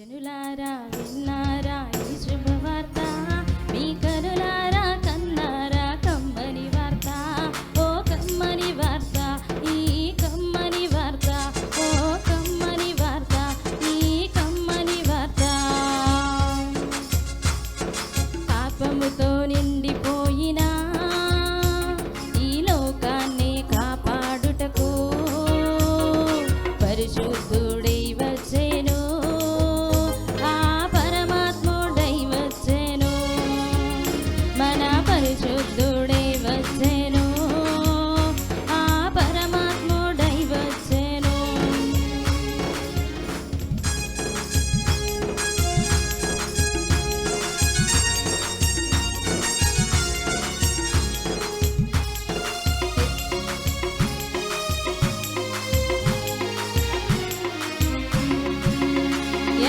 జనులారా విన్నారా ఈ శుభవార్త, మీ కనులారా కన్నారా కమ్మని వార్త, ఓ కమ్మని వార్త, ఈ కమ్మని వార్త, ఓ కమ్మని వార్త, ఈ కమ్మని వార్త. పాపముతో నిండిపోయిన ఈ లోకాన్ని కాపాడుటకు పరిశుద్ధుడై వచ్చెను, ఆ పరమాత్ముడై వచ్చెను, మన పరిశుద్ధుడై వచ్చెను, ఆ పరమాత్ముడై వచ్చెను.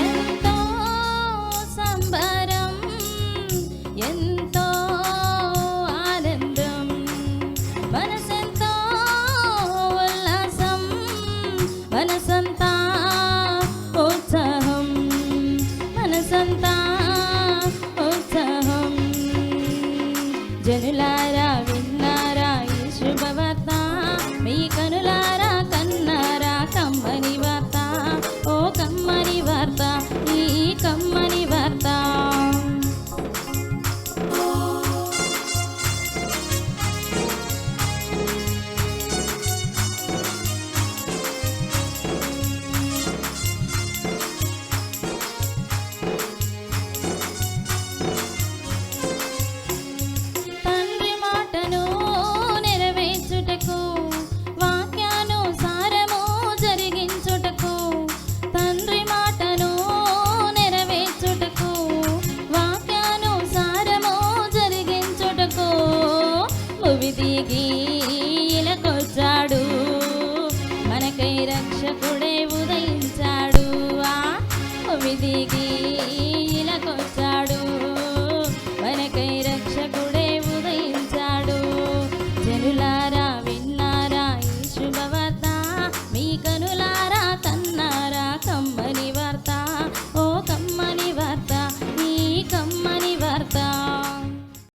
ఎంతో సంబరం, ఎంతో ఆనందం, మనసెంతో ఉల్లాసం, మనసంతా ఉత్సాహం, మనసంతా ఉత్సాహం. జనులారా విన్నారా ఈ శుభవార్త, మీ కనులారా కన్నారా కమ్మని వార్త, ఓ కమ్మని వార్త, ఈ కమ్మని వార్త. తండ్రి మాటను నెరవేర్చుటకు, వాక్యానుసారము జరిగించుటకు, తండ్రి మాటను నెరవేర్చుటకు, వాక్యానుసారము జరిగించుటకు భువి దిగి ఇలకొచ్చాడు, మనకై రక్షకుడే ఉదయించాడు, ఆ భువి దిగి